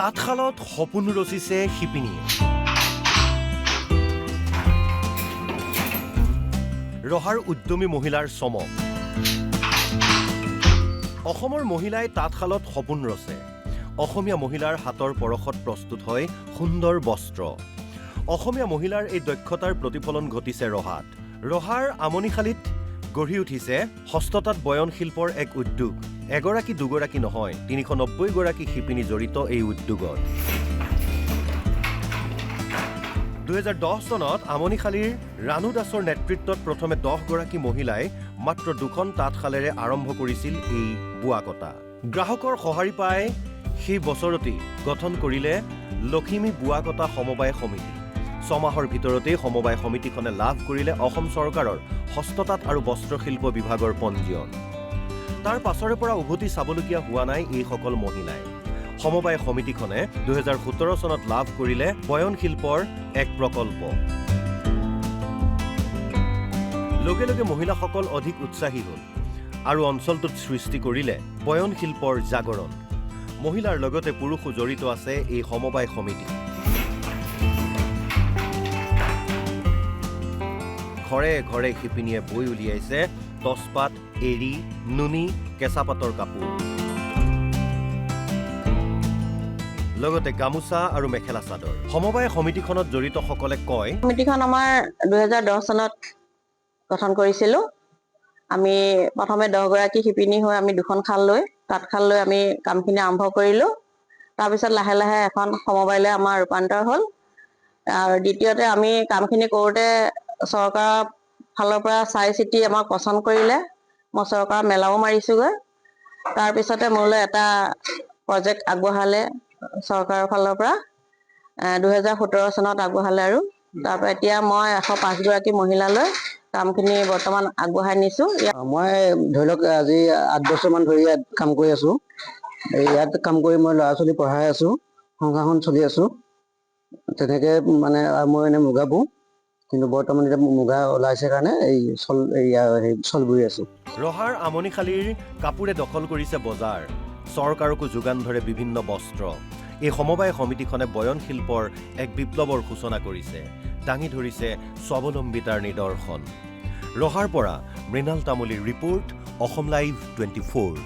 তাঁতশালত সপোন ৰচিছে শিপিনীয়ে। ৰহাৰ উদ্যমী মহিলাৰ চমক। অসমৰ মহিলাই তাঁতশালত সপোন ৰচে। অসমীয়া মহিলাৰ হাতৰ পৰশত প্ৰস্তুত হয় সুন্দৰ বস্ত্ৰ। অসমীয়া মহিলাৰ এই দক্ষতাৰ প্ৰতিফলন ঘটিছে ৰহাত। ৰহাৰ আমনিশালীত গঢ়ি উঠিছে হস্ততাঁত বয়ন শিল্পৰ এক উদ্যোগ। এগৰাকী দুগৰাকী নহয়, ৩৯০ গৰাকী শিপিনী জড়িত এই উদ্যোগত। ২০১০ চনত আমনিশালীৰ ৰাণু দাসৰ নেতৃত্বত প্ৰথমে ১০ গৰাকী মহিলাই মাত্ৰ ২খন তাঁতশালেৰে আৰম্ভ কৰিছিল এই বোৱা কটা। গ্ৰাহকৰ সঁহাৰি পাই সেই বছৰতেই গঠন কৰিলে লখিমী বোৱা কটা সমবায় সমিতি। ৬ মাহৰ ভিতৰতেই সমবায় সমিতিখনে লাভ কৰিলে অসম চৰকাৰৰ হস্ততাঁত আৰু বস্ত্ৰশিল্প বিভাগৰ পঞ্জীয়ন। তাৰ পাছৰে পৰা উভতি চাবলগীয়া হোৱা নাই এইসকল মহিলাই। সমবায় সমিতিখনে ২০১৭ চনত লাভ কৰিলে বয়ন শিল্পৰ এক প্ৰকল্প। লগে লগে মহিলাসকল অধিক উৎসাহী হ'ল আৰু অঞ্চলটোত সৃষ্টি কৰিলে বয়ন শিল্পৰ জাগৰণ। মহিলাৰ লগতে পুৰুষো জড়িত আছে এই সমবায় সমিতি। ঘৰে ঘৰে শিপিনীয়ে বৈ উলিয়াইছে টচপাত, এৰী, নুনী, কেঁচা পাতৰ কাপোৰ, লগতে গামোচা আৰু মেখেলা চাদৰ। সমবায় সমিতিখনত জড়িতসকলে কয়, সমিতিখন আমাৰ ২০১০ চনত গঠন কৰিছিলোঁ। আমি প্ৰথমে ১০ গৰাকী শিপিনী হৈ আমি ২খন তাঁতশাল লৈ আমি কামখিনি আৰম্ভ কৰিলোঁ। তাৰপিছত লাহে লাহে এখন সমবায়লৈ আমাৰ ৰূপান্তৰ হ'ল। আৰু দ্বিতীয়তে আমি কামখিনি কৰোঁতে চৰকাৰৰ ফালৰ পৰা চাই চিতি আমাক পচন্দ কৰিলে। মই চৰকাৰৰ মেলাও মাৰিছোঁগৈ। তাৰপিছতে মোলৈ এটা প্ৰজেক্ট আগবঢ়ালে চৰকাৰৰ ফালৰ পৰা। ২০১৭ চনত আগবঢ়ালে আৰু তাৰপৰা এতিয়া মই ১০৫ গৰাকী মহিলালৈ কামখিনি বৰ্তমান আগবঢ়াই নিছোঁ। মই ধৰি লওক আজি ৮ বছৰমান ধৰি ইয়াত কাম কৰি আছোঁ। ইয়াত কাম কৰি মই ল'ৰা ছোৱালী পঢ়াই আছোঁ, সংসাৰখন চলি আছোঁ। তেনেকৈ মানে মই এনেই মুগা বওঁ, কিন্তু বৰ্তমান এতিয়া মুগা ওলাইছে কাৰণে এই চল বৈ আছোঁ। ৰহাৰ আমনিশালীৰ কাপোৰে দখল কৰিছে বজাৰ। চৰকাৰকো যোগান ধৰে বিভিন্ন বস্ত্ৰ। এই সমবায় সমিতিখনে বয়ন শিল্পৰ এক বিপ্লৱৰ সূচনা কৰিছে, দাঙি ধৰিছে স্বাৱলম্বিতাৰ নিদৰ্শন। ৰহাৰ পৰা মৃণাল তামুলীৰ ৰিপৰ্ট, অসম লাইভ 24।